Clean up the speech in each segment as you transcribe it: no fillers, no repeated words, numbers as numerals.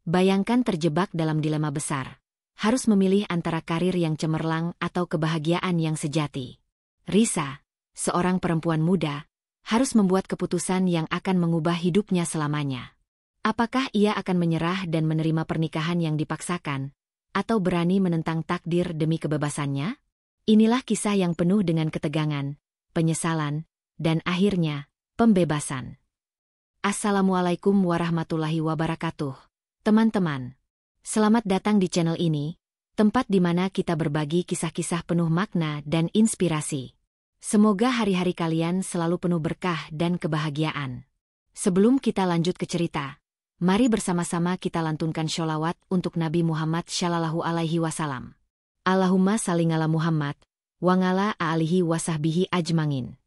Bayangkan terjebak dalam dilema besar. Harus memilih antara karir yang cemerlang atau kebahagiaan yang sejati. Risa, seorang perempuan muda, harus membuat keputusan yang akan mengubah hidupnya selamanya. Apakah ia akan menyerah dan menerima pernikahan yang dipaksakan, atau berani menentang takdir demi kebebasannya? Inilah kisah yang penuh dengan ketegangan, penyesalan, dan akhirnya, pembebasan. Assalamualaikum warahmatullahi wabarakatuh. Teman-teman, selamat datang di channel ini, tempat di mana kita berbagi kisah-kisah penuh makna dan inspirasi. Semoga hari-hari kalian selalu penuh berkah dan kebahagiaan. Sebelum kita lanjut ke cerita, mari bersama-sama kita lantunkan sholawat untuk Nabi Muhammad Shallallahu Alaihi Wasallam. Allahumma shalli ala Muhammad, wa ala alihi wa sahbihi ajmangin.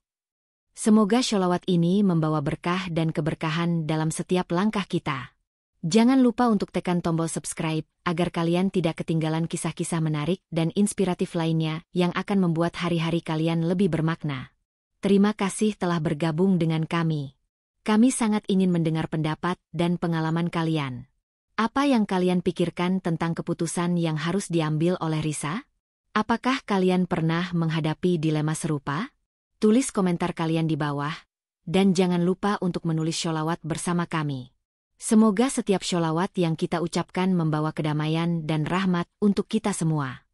Semoga sholawat ini membawa berkah dan keberkahan dalam setiap langkah kita. Jangan lupa untuk tekan tombol subscribe, agar kalian tidak ketinggalan kisah-kisah menarik dan inspiratif lainnya yang akan membuat hari-hari kalian lebih bermakna. Terima kasih telah bergabung dengan kami. Kami sangat ingin mendengar pendapat dan pengalaman kalian. Apa yang kalian pikirkan tentang keputusan yang harus diambil oleh Risa? Apakah kalian pernah menghadapi dilema serupa? Tulis komentar kalian di bawah, dan jangan lupa untuk menulis sholawat bersama kami. Semoga setiap sholawat yang kita ucapkan membawa kedamaian dan rahmat untuk kita semua.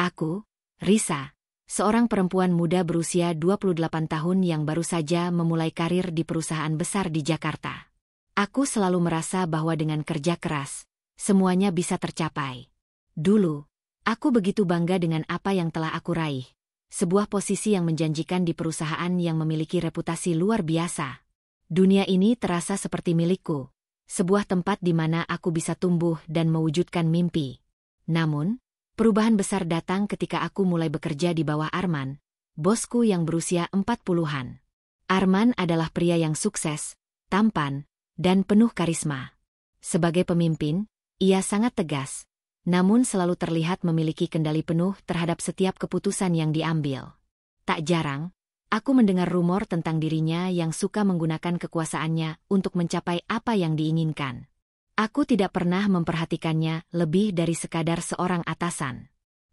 Aku, Risa, seorang perempuan muda berusia 28 tahun yang baru saja memulai karir di perusahaan besar di Jakarta. Aku selalu merasa bahwa dengan kerja keras, semuanya bisa tercapai. Dulu, aku begitu bangga dengan apa yang telah aku raih. Sebuah posisi yang menjanjikan di perusahaan yang memiliki reputasi luar biasa. Dunia ini terasa seperti milikku. Sebuah tempat di mana aku bisa tumbuh dan mewujudkan mimpi. Namun, perubahan besar datang ketika aku mulai bekerja di bawah Arman, bosku yang berusia 40-an. Arman adalah pria yang sukses, tampan, dan penuh karisma. Sebagai pemimpin, ia sangat tegas, namun selalu terlihat memiliki kendali penuh terhadap setiap keputusan yang diambil. Tak jarang, aku mendengar rumor tentang dirinya yang suka menggunakan kekuasaannya untuk mencapai apa yang diinginkan. Aku tidak pernah memperhatikannya lebih dari sekadar seorang atasan.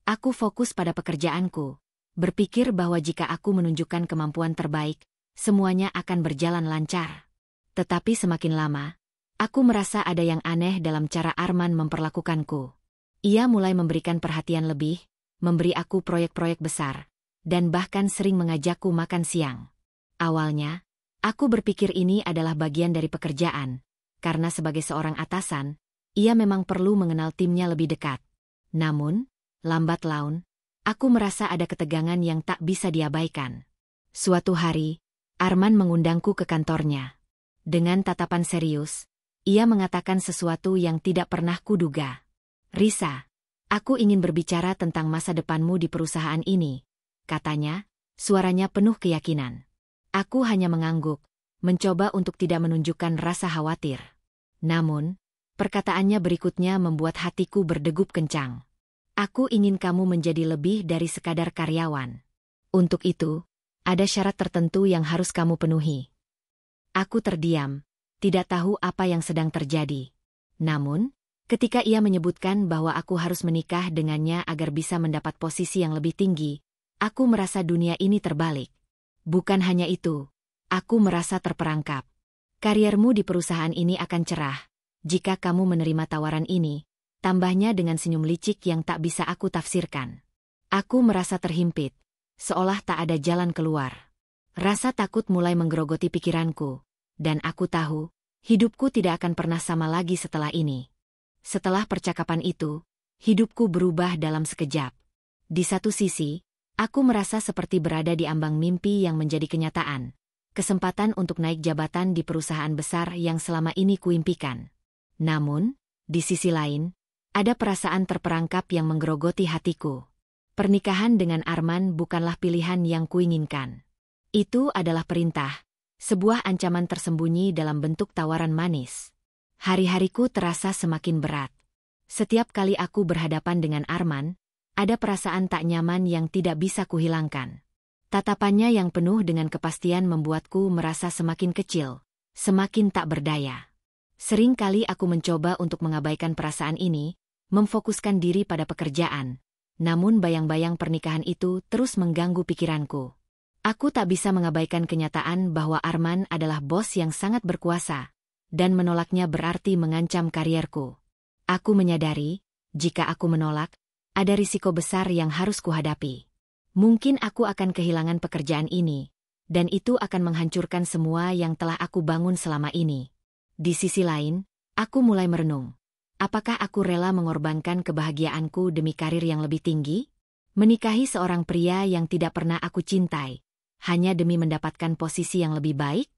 Aku fokus pada pekerjaanku, berpikir bahwa jika aku menunjukkan kemampuan terbaik, semuanya akan berjalan lancar. Tetapi semakin lama, aku merasa ada yang aneh dalam cara Arman memperlakukanku. Ia mulai memberikan perhatian lebih, memberi aku proyek-proyek besar, dan bahkan sering mengajakku makan siang. Awalnya, aku berpikir ini adalah bagian dari pekerjaan, karena sebagai seorang atasan, ia memang perlu mengenal timnya lebih dekat. Namun, lambat laun, aku merasa ada ketegangan yang tak bisa diabaikan. Suatu hari, Arman mengundangku ke kantornya. Dengan tatapan serius, ia mengatakan sesuatu yang tidak pernah kuduga. Risa, aku ingin berbicara tentang masa depanmu di perusahaan ini. Katanya, suaranya penuh keyakinan. Aku hanya mengangguk, mencoba untuk tidak menunjukkan rasa khawatir. Namun, perkataannya berikutnya membuat hatiku berdegup kencang. Aku ingin kamu menjadi lebih dari sekadar karyawan. Untuk itu, ada syarat tertentu yang harus kamu penuhi. Aku terdiam, tidak tahu apa yang sedang terjadi. Namun, ketika ia menyebutkan bahwa aku harus menikah dengannya agar bisa mendapat posisi yang lebih tinggi, aku merasa dunia ini terbalik. Bukan hanya itu, aku merasa terperangkap. Kariermu di perusahaan ini akan cerah, jika kamu menerima tawaran ini, tambahnya dengan senyum licik yang tak bisa aku tafsirkan. Aku merasa terhimpit, seolah tak ada jalan keluar. Rasa takut mulai menggerogoti pikiranku, dan aku tahu, hidupku tidak akan pernah sama lagi setelah ini. Setelah percakapan itu, hidupku berubah dalam sekejap. Di satu sisi, aku merasa seperti berada di ambang mimpi yang menjadi kenyataan. Kesempatan untuk naik jabatan di perusahaan besar yang selama ini kuimpikan. Namun, di sisi lain, ada perasaan terperangkap yang menggerogoti hatiku. Pernikahan dengan Arman bukanlah pilihan yang kuinginkan. Itu adalah perintah, sebuah ancaman tersembunyi dalam bentuk tawaran manis. Hari-hariku terasa semakin berat. Setiap kali aku berhadapan dengan Arman, ada perasaan tak nyaman yang tidak bisa kuhilangkan. Tatapannya yang penuh dengan kepastian membuatku merasa semakin kecil, semakin tak berdaya. Sering kali aku mencoba untuk mengabaikan perasaan ini, memfokuskan diri pada pekerjaan. Namun bayang-bayang pernikahan itu terus mengganggu pikiranku. Aku tak bisa mengabaikan kenyataan bahwa Arman adalah bos yang sangat berkuasa, dan menolaknya berarti mengancam karierku. Aku menyadari, jika aku menolak, ada risiko besar yang harus kuhadapi. Mungkin aku akan kehilangan pekerjaan ini, dan itu akan menghancurkan semua yang telah aku bangun selama ini. Di sisi lain, aku mulai merenung. Apakah aku rela mengorbankan kebahagiaanku demi karir yang lebih tinggi? Menikahi seorang pria yang tidak pernah aku cintai, hanya demi mendapatkan posisi yang lebih baik?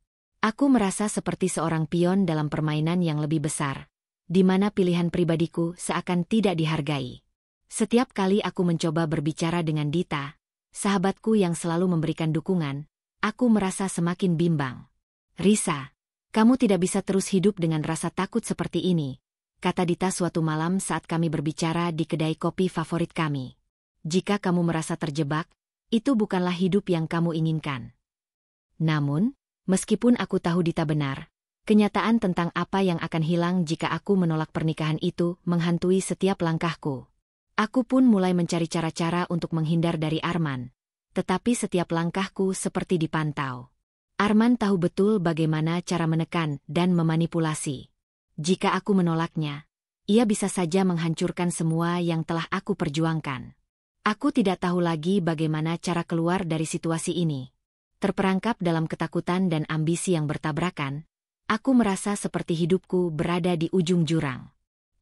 Aku merasa seperti seorang pion dalam permainan yang lebih besar, di mana pilihan pribadiku seakan tidak dihargai. Setiap kali aku mencoba berbicara dengan Dita, sahabatku yang selalu memberikan dukungan, aku merasa semakin bimbang. "Risa, kamu tidak bisa terus hidup dengan rasa takut seperti ini," kata Dita suatu malam saat kami berbicara di kedai kopi favorit kami. "Jika kamu merasa terjebak, itu bukanlah hidup yang kamu inginkan." Namun, meskipun aku tahu Dita benar, kenyataan tentang apa yang akan hilang jika aku menolak pernikahan itu menghantui setiap langkahku. Aku pun mulai mencari cara-cara untuk menghindar dari Arman, tetapi setiap langkahku seperti dipantau. Arman tahu betul bagaimana cara menekan dan memanipulasi. Jika aku menolaknya, ia bisa saja menghancurkan semua yang telah aku perjuangkan. Aku tidak tahu lagi bagaimana cara keluar dari situasi ini. Terperangkap dalam ketakutan dan ambisi yang bertabrakan, aku merasa seperti hidupku berada di ujung jurang.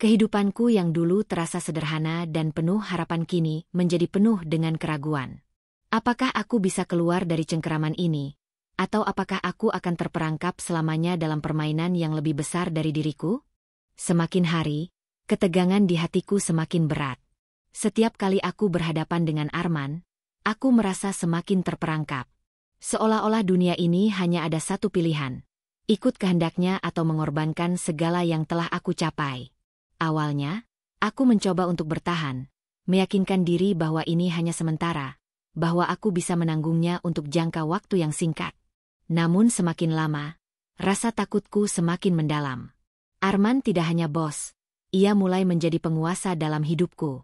Kehidupanku yang dulu terasa sederhana dan penuh harapan kini menjadi penuh dengan keraguan. Apakah aku bisa keluar dari cengkeraman ini? Atau apakah aku akan terperangkap selamanya dalam permainan yang lebih besar dari diriku? Semakin hari, ketegangan di hatiku semakin berat. Setiap kali aku berhadapan dengan Arman, aku merasa semakin terperangkap. Seolah-olah dunia ini hanya ada satu pilihan, ikut kehendaknya atau mengorbankan segala yang telah aku capai. Awalnya, aku mencoba untuk bertahan, meyakinkan diri bahwa ini hanya sementara, bahwa aku bisa menanggungnya untuk jangka waktu yang singkat. Namun semakin lama, rasa takutku semakin mendalam. Arman tidak hanya bos, ia mulai menjadi penguasa dalam hidupku.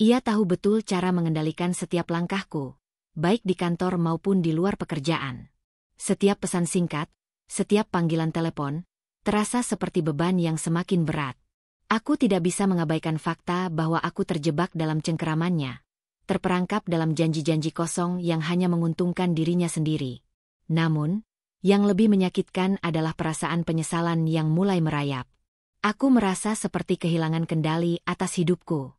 Ia tahu betul cara mengendalikan setiap langkahku, baik di kantor maupun di luar pekerjaan. Setiap pesan singkat, setiap panggilan telepon, terasa seperti beban yang semakin berat. Aku tidak bisa mengabaikan fakta bahwa aku terjebak dalam cengkeramannya, terperangkap dalam janji-janji kosong yang hanya menguntungkan dirinya sendiri. Namun, yang lebih menyakitkan adalah perasaan penyesalan yang mulai merayap. Aku merasa seperti kehilangan kendali atas hidupku.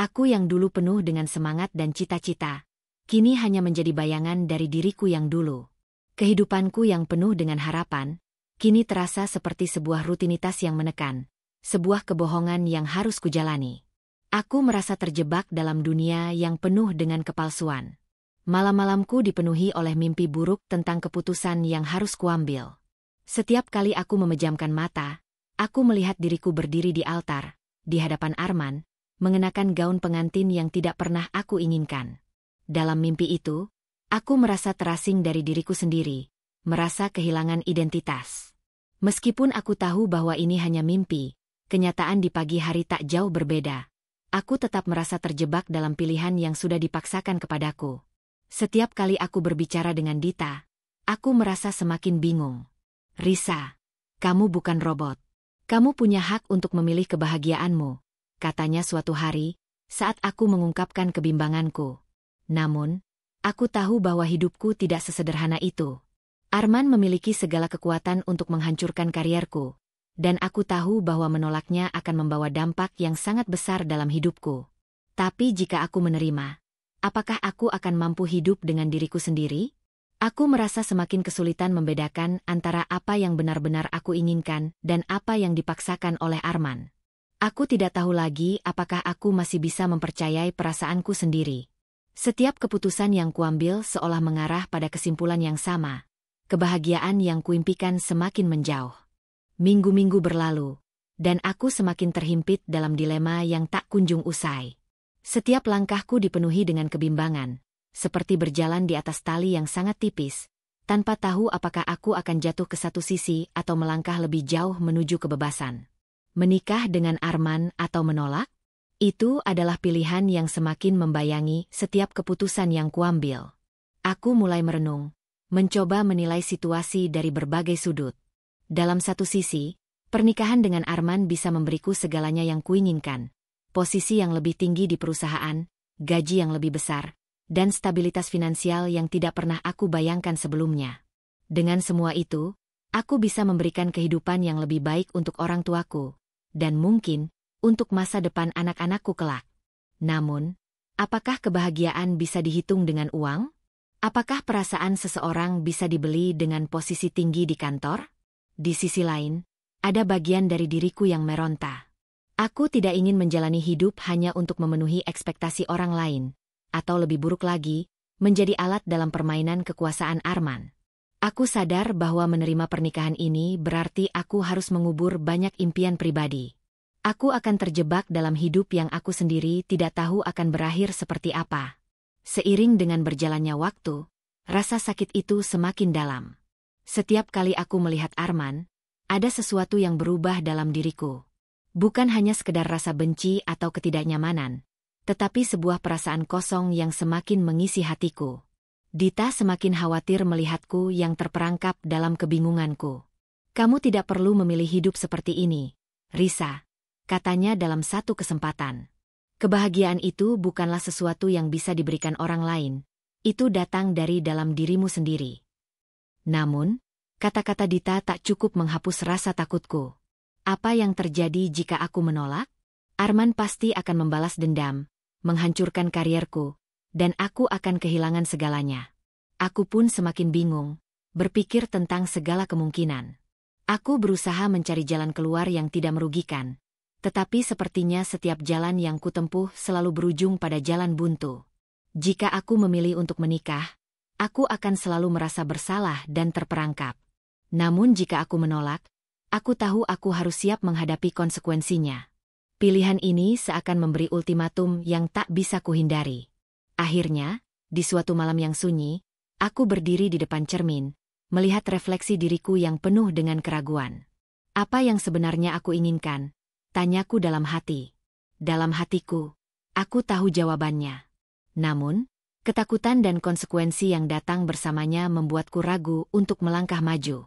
Aku yang dulu penuh dengan semangat dan cita-cita, kini hanya menjadi bayangan dari diriku yang dulu. Kehidupanku yang penuh dengan harapan, kini terasa seperti sebuah rutinitas yang menekan. Sebuah kebohongan yang harus kujalani. Aku merasa terjebak dalam dunia yang penuh dengan kepalsuan. Malam-malamku dipenuhi oleh mimpi buruk tentang keputusan yang harus kuambil. Setiap kali aku memejamkan mata, aku melihat diriku berdiri di altar, di hadapan Arman, mengenakan gaun pengantin yang tidak pernah aku inginkan. Dalam mimpi itu, aku merasa terasing dari diriku sendiri, merasa kehilangan identitas. Meskipun aku tahu bahwa ini hanya mimpi, kenyataan di pagi hari tak jauh berbeda. Aku tetap merasa terjebak dalam pilihan yang sudah dipaksakan kepadaku. Setiap kali aku berbicara dengan Dita, aku merasa semakin bingung. "Risa, kamu bukan robot. Kamu punya hak untuk memilih kebahagiaanmu," katanya suatu hari, saat aku mengungkapkan kebimbanganku. Namun, aku tahu bahwa hidupku tidak sesederhana itu. Arman memiliki segala kekuatan untuk menghancurkan karierku. Dan aku tahu bahwa menolaknya akan membawa dampak yang sangat besar dalam hidupku. Tapi jika aku menerima, apakah aku akan mampu hidup dengan diriku sendiri? Aku merasa semakin kesulitan membedakan antara apa yang benar-benar aku inginkan dan apa yang dipaksakan oleh Arman. Aku tidak tahu lagi apakah aku masih bisa mempercayai perasaanku sendiri. Setiap keputusan yang kuambil seolah mengarah pada kesimpulan yang sama. Kebahagiaan yang kuimpikan semakin menjauh. Minggu-minggu berlalu, dan aku semakin terhimpit dalam dilema yang tak kunjung usai. Setiap langkahku dipenuhi dengan kebimbangan, seperti berjalan di atas tali yang sangat tipis, tanpa tahu apakah aku akan jatuh ke satu sisi atau melangkah lebih jauh menuju kebebasan. Menikah dengan Arman atau menolak? Itu adalah pilihan yang semakin membayangi setiap keputusan yang kuambil. Aku mulai merenung, mencoba menilai situasi dari berbagai sudut. Dalam satu sisi, pernikahan dengan Arman bisa memberiku segalanya yang kuinginkan. Posisi yang lebih tinggi di perusahaan, gaji yang lebih besar, dan stabilitas finansial yang tidak pernah aku bayangkan sebelumnya. Dengan semua itu, aku bisa memberikan kehidupan yang lebih baik untuk orang tuaku, dan mungkin untuk masa depan anak-anakku kelak. Namun, apakah kebahagiaan bisa dihitung dengan uang? Apakah perasaan seseorang bisa dibeli dengan posisi tinggi di kantor? Di sisi lain, ada bagian dari diriku yang meronta. Aku tidak ingin menjalani hidup hanya untuk memenuhi ekspektasi orang lain, atau lebih buruk lagi, menjadi alat dalam permainan kekuasaan Arman. Aku sadar bahwa menerima pernikahan ini berarti aku harus mengubur banyak impian pribadi. Aku akan terjebak dalam hidup yang aku sendiri tidak tahu akan berakhir seperti apa. Seiring dengan berjalannya waktu, rasa sakit itu semakin dalam. Setiap kali aku melihat Arman, ada sesuatu yang berubah dalam diriku. Bukan hanya sekedar rasa benci atau ketidaknyamanan, tetapi sebuah perasaan kosong yang semakin mengisi hatiku. Dita semakin khawatir melihatku yang terperangkap dalam kebingunganku. "Kamu tidak perlu memilih hidup seperti ini, Risa," katanya dalam satu kesempatan. "Kebahagiaan itu bukanlah sesuatu yang bisa diberikan orang lain, itu datang dari dalam dirimu sendiri." Namun, kata-kata Dita tak cukup menghapus rasa takutku. Apa yang terjadi jika aku menolak? Arman pasti akan membalas dendam, menghancurkan karierku, dan aku akan kehilangan segalanya. Aku pun semakin bingung, berpikir tentang segala kemungkinan. Aku berusaha mencari jalan keluar yang tidak merugikan, tetapi sepertinya setiap jalan yang kutempuh selalu berujung pada jalan buntu. Jika aku memilih untuk menikah, aku akan selalu merasa bersalah dan terperangkap. Namun jika aku menolak, aku tahu aku harus siap menghadapi konsekuensinya. Pilihan ini seakan memberi ultimatum yang tak bisa kuhindari. Akhirnya, di suatu malam yang sunyi, aku berdiri di depan cermin, melihat refleksi diriku yang penuh dengan keraguan. Apa yang sebenarnya aku inginkan? Tanyaku dalam hati. Dalam hatiku, aku tahu jawabannya. Namun, ketakutan dan konsekuensi yang datang bersamanya membuatku ragu untuk melangkah maju.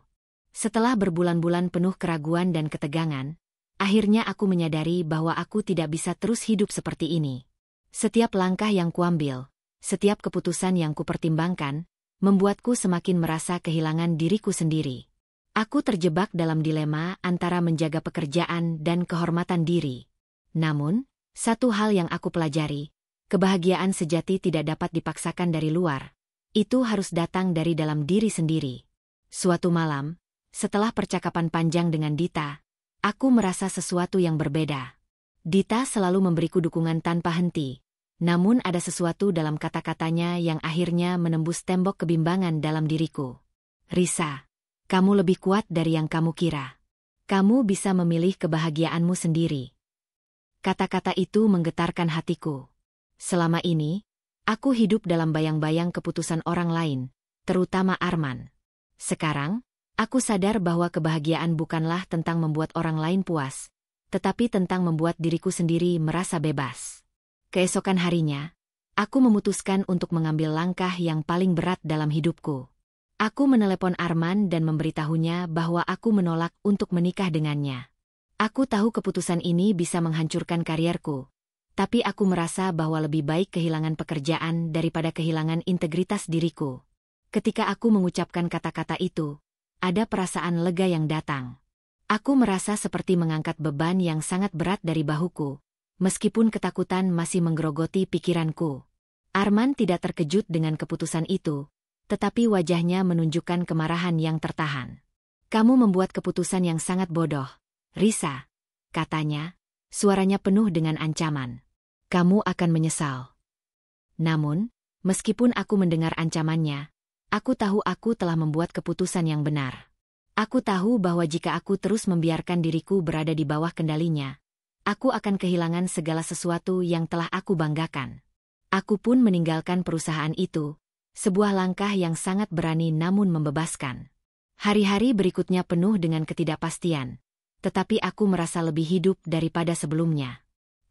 Setelah berbulan-bulan penuh keraguan dan ketegangan, akhirnya aku menyadari bahwa aku tidak bisa terus hidup seperti ini. Setiap langkah yang kuambil, setiap keputusan yang kupertimbangkan, membuatku semakin merasa kehilangan diriku sendiri. Aku terjebak dalam dilema antara menjaga pekerjaan dan kehormatan diri. Namun, satu hal yang aku pelajari, kebahagiaan sejati tidak dapat dipaksakan dari luar. Itu harus datang dari dalam diri sendiri. Suatu malam, setelah percakapan panjang dengan Dita, aku merasa sesuatu yang berbeda. Dita selalu memberiku dukungan tanpa henti, namun ada sesuatu dalam kata-katanya yang akhirnya menembus tembok kebimbangan dalam diriku. "Risa, kamu lebih kuat dari yang kamu kira. Kamu bisa memilih kebahagiaanmu sendiri." Kata-kata itu menggetarkan hatiku. Selama ini, aku hidup dalam bayang-bayang keputusan orang lain, terutama Arman. Sekarang, aku sadar bahwa kebahagiaan bukanlah tentang membuat orang lain puas, tetapi tentang membuat diriku sendiri merasa bebas. Keesokan harinya, aku memutuskan untuk mengambil langkah yang paling berat dalam hidupku. Aku menelepon Arman dan memberitahunya bahwa aku menolak untuk menikah dengannya. Aku tahu keputusan ini bisa menghancurkan karierku, tapi aku merasa bahwa lebih baik kehilangan pekerjaan daripada kehilangan integritas diriku. Ketika aku mengucapkan kata-kata itu, ada perasaan lega yang datang. Aku merasa seperti mengangkat beban yang sangat berat dari bahuku, meskipun ketakutan masih menggerogoti pikiranku. Arman tidak terkejut dengan keputusan itu, tetapi wajahnya menunjukkan kemarahan yang tertahan. "Kamu membuat keputusan yang sangat bodoh, Risa," katanya, suaranya penuh dengan ancaman. "Kamu akan menyesal." Namun, meskipun aku mendengar ancamannya, aku tahu aku telah membuat keputusan yang benar. Aku tahu bahwa jika aku terus membiarkan diriku berada di bawah kendalinya, aku akan kehilangan segala sesuatu yang telah aku banggakan. Aku pun meninggalkan perusahaan itu, Sebuah langkah yang sangat berani namun membebaskan. Hari-hari berikutnya penuh dengan ketidakpastian. Tetapi aku merasa lebih hidup daripada sebelumnya.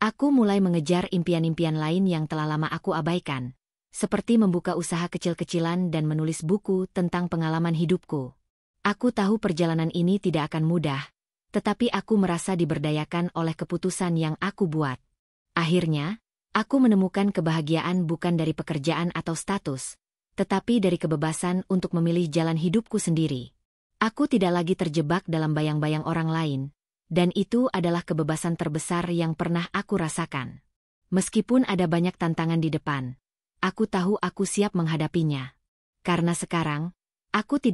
Aku mulai mengejar impian-impian lain yang telah lama aku abaikan, seperti membuka usaha kecil-kecilan dan menulis buku tentang pengalaman hidupku. Aku tahu perjalanan ini tidak akan mudah, tetapi aku merasa diberdayakan oleh keputusan yang aku buat. Akhirnya, aku menemukan kebahagiaan bukan dari pekerjaan atau status, tetapi dari kebebasan untuk memilih jalan hidupku sendiri. Aku tidak lagi terjebak dalam bayang-bayang orang lain, dan itu adalah kebebasan terbesar yang pernah aku rasakan. Meskipun ada banyak tantangan di depan, aku tahu aku siap menghadapinya. Karena sekarang, aku tidak